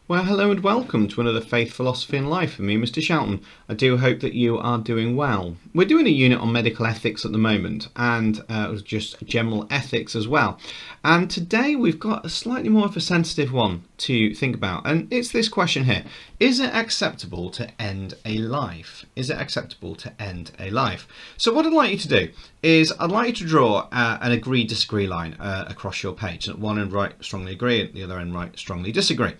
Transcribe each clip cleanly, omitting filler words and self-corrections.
Well, hello and welcome to another Faith, Philosophy and Life with me, Mr. Shelton. I do hope that you are doing well. We're doing a unit on medical ethics at the moment and just general ethics as well. And today we've got a slightly more of a sensitive one to think about. And it's this question here. Is it acceptable to end a life? Is it acceptable to end a life? So what I'd like you to do is I'd like you to draw an agree-disagree line across your page. At one end write strongly agree, at the other end write strongly disagree.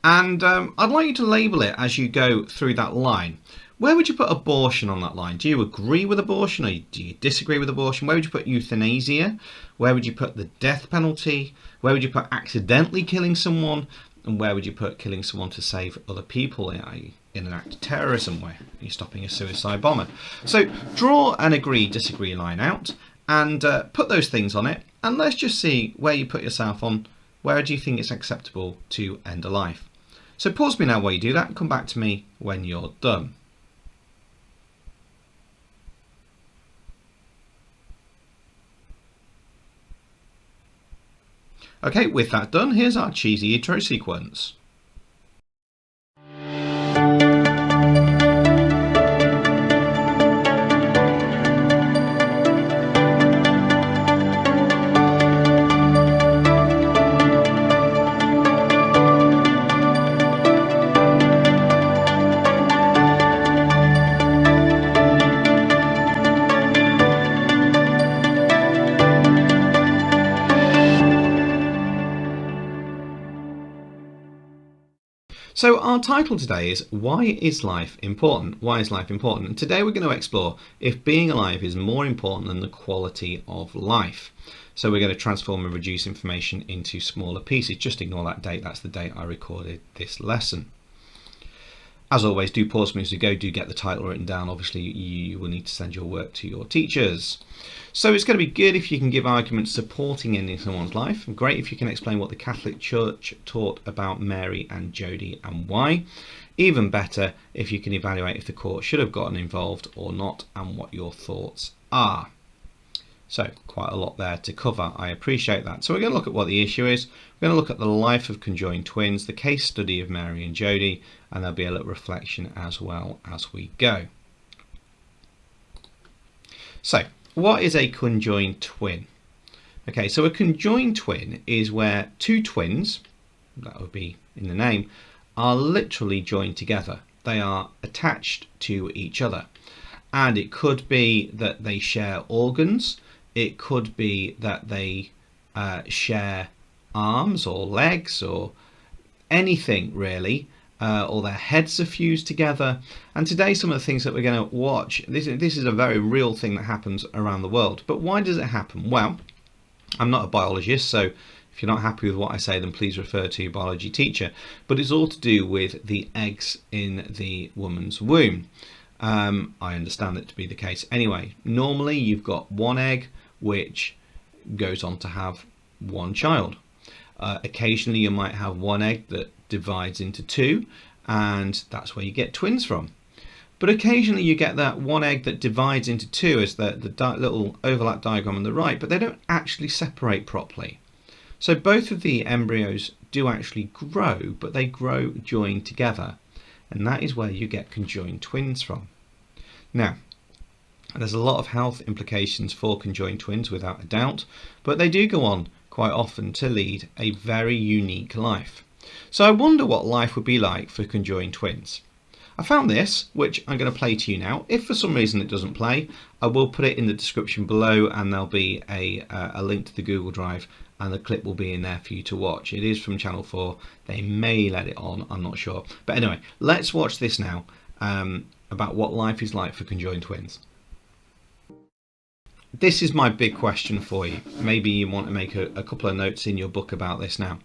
And I'd like you to label it as you go through that line. Where would you put abortion on that line? Do you agree with abortion or do you disagree with abortion? Where would you put euthanasia? Where would you put the death penalty? Where would you put accidentally killing someone? And where would you put killing someone to save other people, in an act of terrorism where you're stopping a suicide bomber? So draw an agree-disagree line out and put those things on it. And let's just see where you put yourself on. Where do you think it's acceptable to end a life? So pause me now while you do that and come back to me when you're done. Okay, with that done, here's our cheesy intro sequence. So our title today is Why is Life Important? Why is life important? And today we're going to explore if being alive is more important than the quality of life. So we're going to transform and reduce information into smaller pieces. Just ignore that date. That's the date I recorded this lesson. As always, do pause me as we go. Do get the title written down. Obviously, you will need to send your work to your teachers. So it's going to be good if you can give arguments supporting ending someone's life. Great if you can explain what the Catholic Church taught about Mary and Jodie and why. Even better if you can evaluate if the court should have gotten involved or not and what your thoughts are. So quite a lot there to cover. I appreciate that. So we're going to look at what the issue is. We're going to look at the life of conjoined twins, the case study of Mary and Jodie, and there'll be a little reflection as well as we go. So what is a conjoined twin? Okay, so a conjoined twin is where two twins, that would be in the name, are literally joined together. They are attached to each other. And it could be that they share organs. It could be that they share arms or legs or anything really, or their heads are fused together. And today some of the things that we're going to watch, this is a very real thing that happens around the world. But why does it happen? Well, I'm not a biologist, so if you're not happy with what I say, then please refer to your biology teacher. But it's all to do with the eggs in the woman's womb. I understand that to be the case. Anyway, normally you've got one egg which goes on to have one child. Occasionally you might have one egg that divides into two, and that's where you get twins from. But occasionally you get that one egg that divides into two as the little overlap diagram on the right, but they don't actually separate properly. So both of the embryos do actually grow, but they grow joined together, and that is where you get conjoined twins from. Now, there's a lot of health implications for conjoined twins without a doubt, but they do go on quite often to lead a very unique life. So I wonder what life would be like for conjoined twins. I found this, which I'm going to play to you now. If for some reason it doesn't play, I will put it in the description below, and there'll be a link to the Google Drive, and the clip will be in there for you to watch. It is from Channel 4. They may let it on, I'm not sure. But anyway, let's watch this now about what life is like for conjoined twins. This is my big question for you. Maybe you want to make a couple of notes in your book about this now.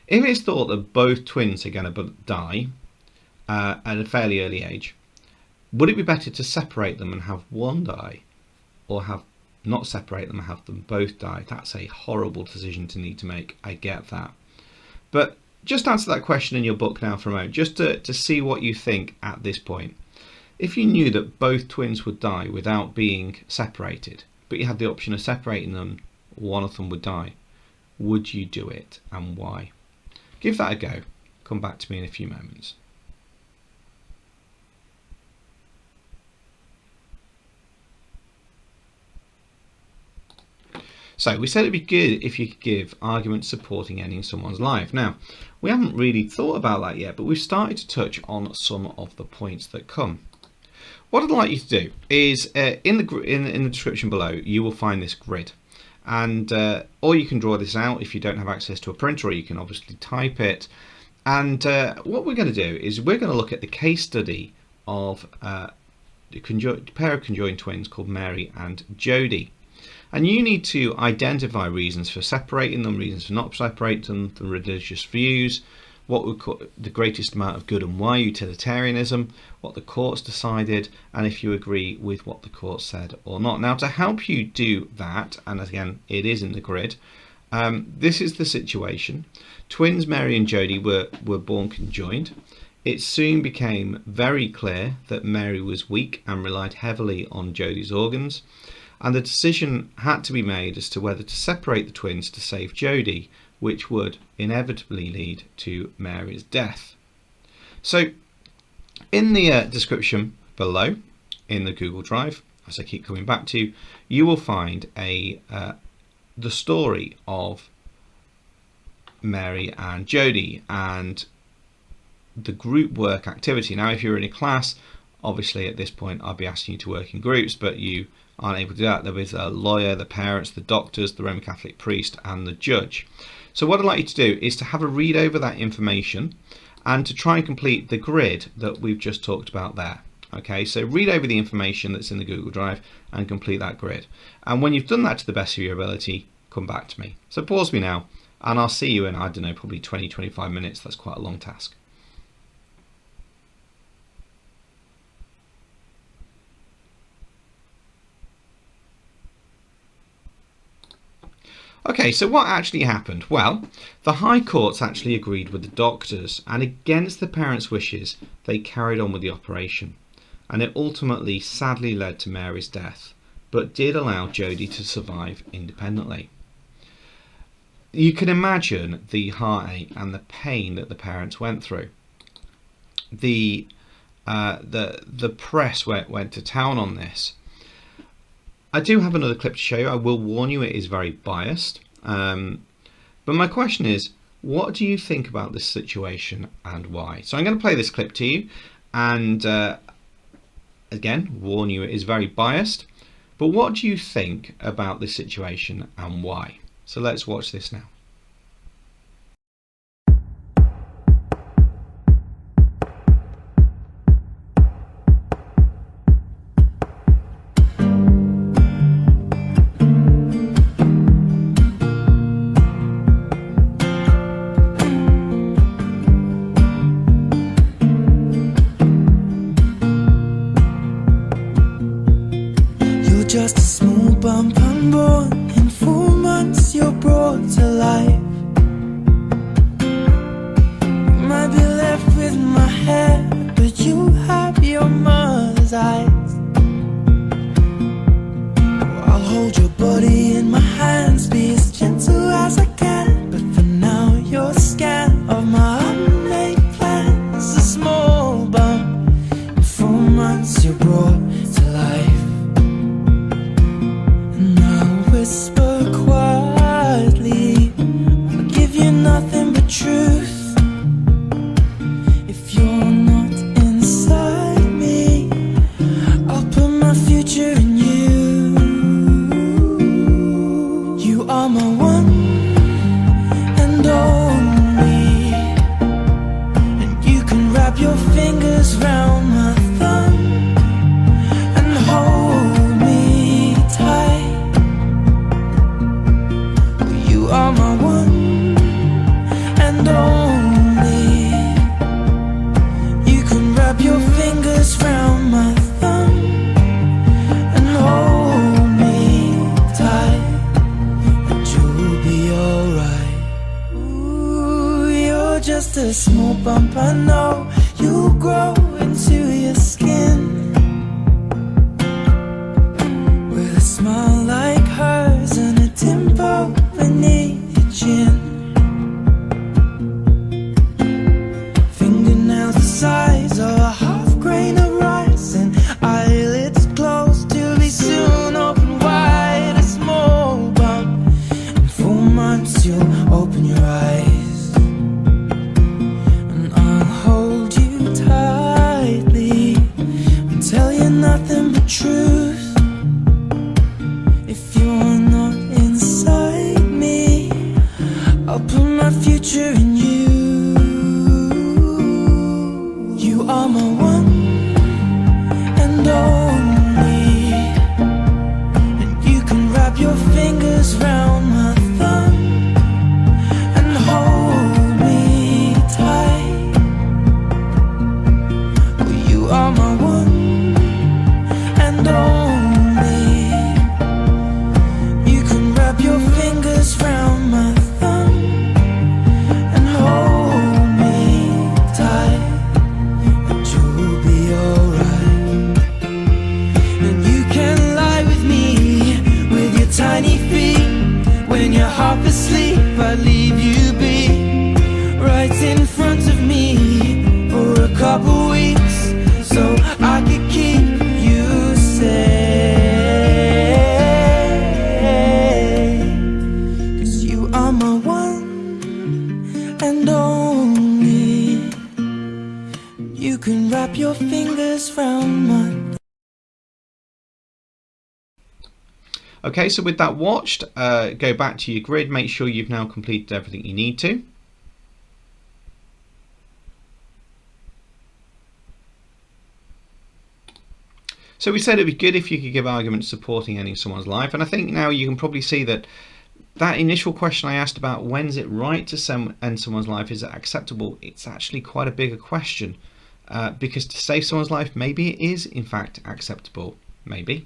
If it's thought that both twins are going to die at a fairly early age, would it be better to separate them and have one die, or have not separate them and have them both die? That's a horrible decision to need to make. I get that. But just answer that question in your book now for a moment, just to see what you think at this point. If you knew that both twins would die without being separated, but you had the option of separating them, one of them would die, would you do it, and why? Give that a go. come back to me in a few moments. So we said it'd be good if you could give arguments supporting ending someone's life. Now, we haven't really thought about that yet, but we've started to touch on some of the points that come. What I'd like you to do is in the description below, you will find this grid, and or you can draw this out if you don't have access to a printer, or you can obviously type it. And what we're going to do is we're going to look at the case study of a pair of conjoined twins called Mary and Jodie. And you need to identify reasons for separating them, reasons for not separating them, the religious views, what we call the greatest amount of good and why, utilitarianism, what the courts decided, and if you agree with what the court said or not. Now, to help you do that, and again, it is in the grid, this is the situation. Twins Mary and Jodie were born conjoined. It soon became very clear that Mary was weak and relied heavily on Jodie's organs, and the decision had to be made as to whether to separate the twins to save Jodie, which would inevitably lead to Mary's death. So in the description below in the Google Drive, as I keep coming back to, you will find the story of Mary and Jodie and the group work activity. Now, if you're in a class, obviously at this point I'll be asking you to work in groups, but you aren't able to do that. There is a lawyer, the parents, the doctors, the Roman Catholic priest, and the judge. So what I'd like you to do is to have a read over that information and to try and complete the grid that we've just talked about there. Okay, so read over the information that's in the Google Drive and complete that grid. And when you've done that to the best of your ability, come back to me. So pause me now, and I'll see you in, I don't know, probably 20-25 minutes. That's quite a long task. Okay, so what actually happened? Well, the High Courts actually agreed with the doctors, and against the parents' wishes, they carried on with the operation. And it ultimately sadly led to Mary's death, but did allow Jodie to survive independently. You can imagine the heartache and the pain that the parents went through. The press went to town on this. I do have another clip to show you. I will warn you, it is very biased. But my question is, what do you think about this situation and why? So I'm going to play this clip to you, and again, warn you, it is very biased. But what do you think about this situation and why? So let's watch this now. Just a small bump unborn. In 4 months you're brought to life. You might be left with my hair, but you have your mother's eyes. I'll hold your body in my hands, be as gentle as I can. But for now you're scared of my unmade plans. A small bump. In 4 months you're brought to life. Whisper quietly, I'll give you nothing but truth. If you're not inside me, I'll put my future in you. You are my one and only, and you can wrap your fingers round my thumb and hold me tight. You are my one and only. You can wrap your fingers round my thumb and hold me tight, and you'll be alright. Ooh, you're just a small bump, I know. You'll grow into your skin with a smile like hers and a dimple beneath your chin. size of a half grain of rice, and eyelids closed till they soon open wide. A small bump, in 4 months you'll open your eyes, and I'll hold you tightly and tell you nothing but truth. If you're not inside me, I'll put my future in you. You are my one and only, and you can wrap your fingers round my thumb and hold me tight. Oh, you are my one and only, you can wrap your fingers round my thumb and hold me tight, and you'll be alright. And you can lie with me with your tiny feet. When you're half asleep, I'd leave you be right in front of me for a couple weeks, so I could keep you safe. 'Cause you are my one and only, you can wrap your fingers round my. Okay, so with that watched, go back to your grid, make sure you've now completed everything you need to. So we said it'd be good if you could give arguments supporting ending someone's life, and I think now you can probably see that that initial question I asked about when's it right to end someone's life, is it acceptable, it's actually quite a bigger question, because to save someone's life, maybe it is in fact acceptable, maybe.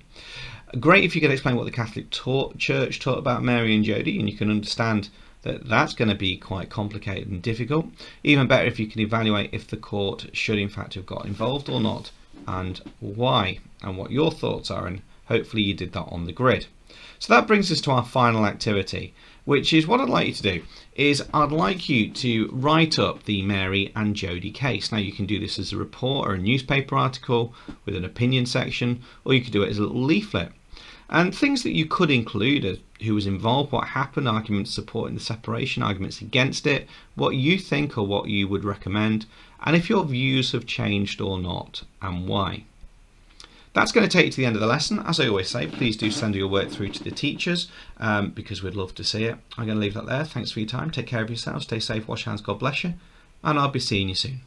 Great if you could explain what the Catholic Church taught about Mary and Jodie, and you can understand that that's going to be quite complicated and difficult. Even better if you can evaluate if the court should in fact have got involved or not, and why, and what your thoughts are, and hopefully you did that on the grid. So that brings us to our final activity, which is what I'd like you to do is I'd like you to write up the Mary and Jodie case. Now you can do this as a report or a newspaper article with an opinion section, or you could do it as a little leaflet. And things that you could include are who was involved, what happened, arguments supporting the separation, arguments against it, what you think or what you would recommend, and if your views have changed or not, and why. That's going to take you to the end of the lesson. As I always say, please do send your work through to the teachers, because we'd love to see it. I'm going to leave that there. Thanks for your time. Take care of yourselves. Stay safe. Wash hands. God bless you. And I'll be seeing you soon.